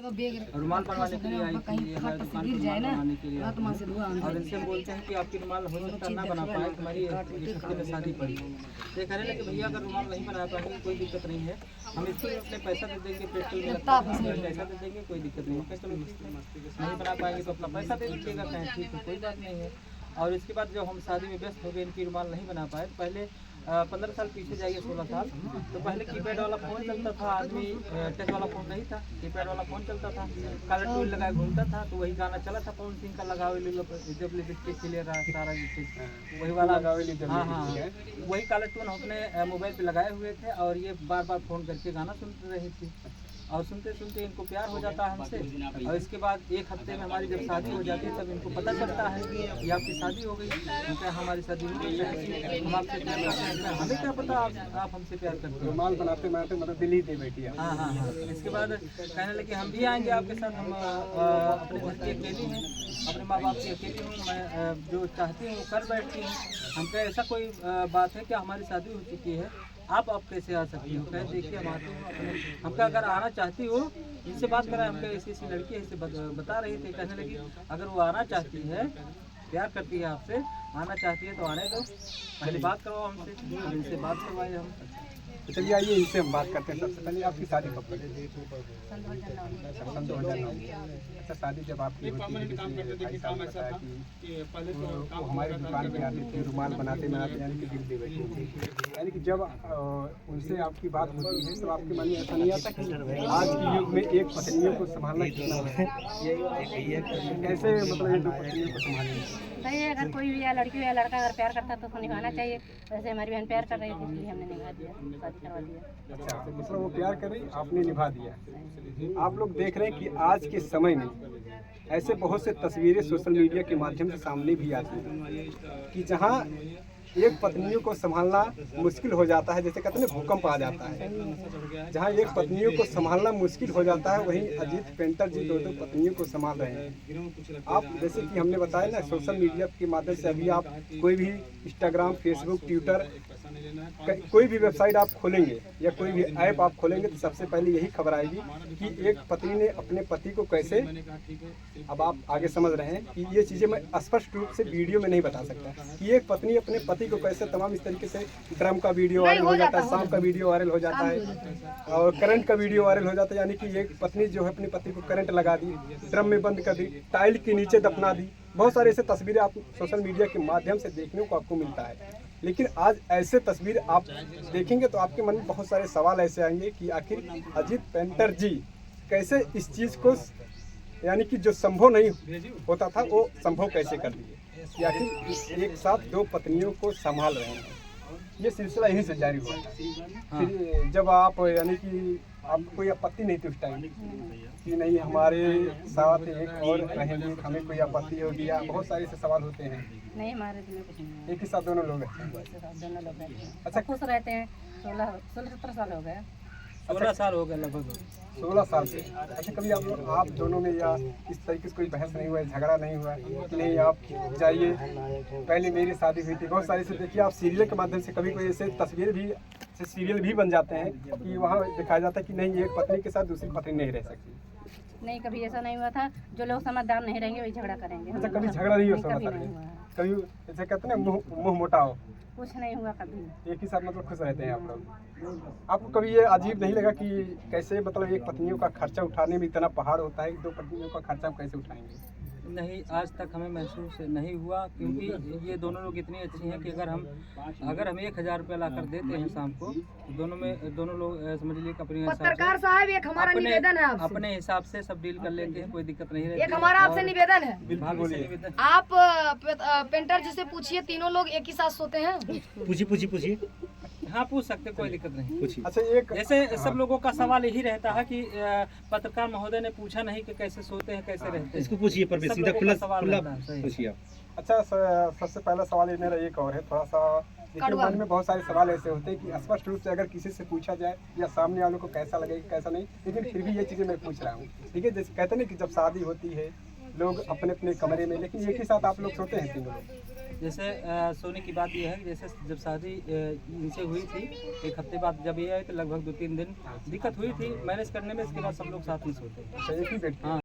रुमाल बनवाने के लिए आई थी हमारी दुकान पर रुमाल बनवाने के लिए और इनसे हम बोलते हैं कि आपकी रुमाल हो सकता ना बना पाए, तुम्हारी एक हफ्ते में शादी पड़ी। तो कहने लगे भैया अगर रुमाल नहीं बना पाएंगे कोई दिक्कत नहीं है, हम इसके लिए अपने पैसा दे देंगे, पेट्रोल में पैसा दे देंगे, कोई दिक्कत नहीं है। चलो नहीं बना पाएंगे तो अपना पैसा दे दीजिएगा, कहें ठीक है कोई बात नहीं है। और इसके बाद जब हम शादी में व्यस्त हो गए, इनकी रुमाल नहीं बना पाए, तो पहले 15 साल पीछे जाइए, 16 साल, तो पहले कीपैड वाला फ़ोन चलता था, आदमी टच वाला फ़ोन नहीं था, कीपैड वाला फ़ोन चलता था, कलर टूल लगाए घूमता था, तो वही गाना चला था पवन सिंह का लगाओ जब लिपस्टिक खिले रहा सारा वही वाला हाँ हाँ वही कलर टून हम अपने मोबाइल पे लगाए हुए थे और ये बार बार फ़ोन करके गाना सुनते रही थी और सुनते सुनते इनको प्यार हो जाता है हमसे। और इसके बाद एक हफ्ते में हमारी जब शादी हो जाती है तब इनको पता चलता है कि आपकी शादी हो गई। क्योंकि हमारी शादी हो गई, हम आपसे प्यार करते हैं, हमें क्या पता आप हमसे प्यार करते हैं। रुमाल बनाते बनाते मतलब दिल्ली दे बैठी है। हाँ हाँ हाँ। इसके बाद कहने लगे हम भी आएंगे आपके साथ, हम अपने घर की अकेली हैं, अपने माँ बाप की अकेली हूँ, मैं जो चाहती हूँ वो कर बैठती हूँ। हमको ऐसा कोई बात है कि हमारी शादी हो चुकी है, आप कैसे आ सकती हो? कहे देखिए हम आते हैं अपने, हमका अगर आना चाहती हो इनसे बात करें, हमको ऐसी ऐसी लड़की है, इसे बता रही थी। कहने लगी अगर वो आना चाहती है, प्यार करती है आपसे, आना चाहती है तो आने दो, पहले बात करवाओ हमसे, इनसे बात करवाए हम। तो चलिए आइए इनसे हम बात करते हैं। सबसे पहले आपकी शादी कब हुई? सन 2009। अच्छा, शादी जब आपकी होती है, भाई साहब ने बताया कि वो हमारी दुकान पे आती थी, रुमाल बनाते बनाते यानी कि दिल दे बैठी थी। यानी कि जब उनसे आपकी बात होती है तो आपके मन में ऐसा नहीं आता कि आज के युग में एक पत्नियों को संभालना कितना है, कैसे मतलब ये दो पत्नियों को संभालेंगे? सही है, अगर कोई भी या लड़की या लड़का अगर प्यार करता है तो उसको निभाना चाहिए। वैसे हमारी बहन प्यार कर रही थी इसलिए हमने निभा दिया, शादी करवा दिया। अच्छा, तो मतलब वो प्यार कर रही, आपने निभा दिया। आप लोग देख रहे हैं कि आज के समय में ऐसे बहुत से तस्वीरें सोशल मीडिया के माध्यम से सामने भी आती हैं कि जहां एक पत्नियों को संभालना मुश्किल हो जाता है, जैसे कहते हैं भूकंप आ जाता है। जहां एक पत्नियों को संभालना मुश्किल हो जाता है, वहीं अजीत पेंटर जी दो पत्नियों को संभाल रहे हैं। आप जैसे कि हमने बताया ना, सोशल मीडिया के माध्यम से अभी आप कोई भी इंस्टाग्राम, फेसबुक, ट्विटर, कोई भी वेबसाइट आप खोलेंगे या कोई भी ऐप आप खोलेंगे तो सबसे पहले यही खबर आएगी कि एक पत्नी ने अपने पति को कैसे, अब आप आगे समझ रहे हैं कि ये चीज़ें मैं स्पष्ट रूप से वीडियो में नहीं बता सकता कि एक पत्नी अपने पति को कैसे तमाम इस तरीके से ड्रम का वीडियो वायरल हो जाता है, सांप का वीडियो वायरल हो जाता है और करंट का वीडियो वायरल हो जाता है। यानी कि एक पत्नी जो है अपने पति को करंट लगा दी, ड्रम में बंद कर दी, टाइल के नीचे दफना दी। बहुत सारे ऐसे तस्वीरें आप सोशल मीडिया के माध्यम से देखने को आपको मिलता है। लेकिन आज ऐसे तस्वीर आप देखेंगे तो आपके मन में बहुत सारे सवाल ऐसे आएंगे कि आखिर अजीत पेंटर जी कैसे इस चीज़ को, यानी कि जो संभव नहीं होता था वो संभव कैसे कर दिए, या फिर एक साथ दो पत्नियों को संभाल रहे हैं। ये सिलसिला यहीं से जारी हुआ। फिर जब आप यानी कि आपको कोई आपत्ति नहीं थी उस टाइम कि नहीं हमारे साथ एक और रहेंगे, हमें कोई आपत्ति होगी, या बहुत सारे ऐसे सवाल होते हैं? नहीं, हमारे दिल में कुछ नहीं है। एक ही साथ दोनों लोग हैं? दोनों लोग रहते हैं, अच्छा, खुश रहते हैं। 16-17 साल हो गए, 16 साल हो गए लगभग, 16 साल से। अच्छा, कभी आप दोनों में या इस तरीके से कोई बहस नहीं हुआ, झगड़ा नहीं हुआ कि नहीं आप जाइए, पहले मेरी शादी हुई थी? बहुत सारे से देखिए आप सीरियल के माध्यम से कभी कोई ऐसे तस्वीर भी, सीरियल भी बन जाते हैं कि वहाँ दिखाया जाता है कि नहीं एक पत्नी के साथ दूसरी पत्नी नहीं रह सकती। नहीं, कभी ऐसा नहीं हुआ था। जो लोग समझदार नहीं रहेंगे वही झगड़ा करेंगे। अच्छा, कभी झगड़ा नहीं हो कभी सकता? नहीं हुआ, कभी ऐसे कहते हैं मुँह मोटा हो? कुछ नहीं हुआ कभी। एक ही साथ मतलब खुश रहते हैं आप लोग। आपको कभी ये अजीब नहीं लगा कि कैसे मतलब एक पत्नियों का खर्चा उठाने में इतना पहाड़ होता है, दो पत्नियों का खर्चा हम कैसे उठाएंगे? नहीं, आज तक हमें महसूस नहीं हुआ, क्योंकि ये दोनों लोग इतनी अच्छी हैं कि अगर हम 1000 रुपया ला कर देते हैं शाम को, तो दोनों लोग समझ लीजिए कि अपने पत्रकार साहब एक हमारा निवेदन है आपसे, अपने हिसाब से सब डील कर लेते हैं, कोई दिक्कत नहीं रहती। एक हमारा आपसे निवेदन है, बिल्कुल आप पेंटर जी से पूछिए, तीनों लोग एक ही साथ सोते हैं? पूछिए। हाँ, पूछ सकते, कोई दिक्कत नहीं। पूछिए। अच्छा, एक जैसे सब लोगों का सवाल यही रहता है कि पत्रकार महोदय ने पूछा नहीं कि कैसे सोते हैं, कैसे रहते हैं। इसको पूछिए, पर सीधा खुला सही। पूछिए आप। अच्छा, सबसे पहला सवाल ये मेरा एक और है, थोड़ा सा देखिए मन में बहुत सारे सवाल ऐसे होते हैं कि स्पष्ट रूप से अगर किसी से पूछा जाए या सामने वालों को कैसा लगेगा कैसा नहीं, लेकिन फिर भी ये चीज़ें मैं पूछ रहा हूँ। ठीक है, जैसे कहते हैं कि जब शादी होती है लोग अपने अपने कमरे में, लेकिन एक ही साथ आप लोग सोते हैं तीनों लोग? जैसे सोने की बात यह है कि जैसे जब शादी इनसे हुई थी, एक हफ्ते बाद जब ये आए तो लगभग 2-3 दिन दिक्कत हुई थी मैनेज करने में, इसके बाद सब लोग साथ में सोते हैं। अच्छा, एक ही बेड पे? हाँ।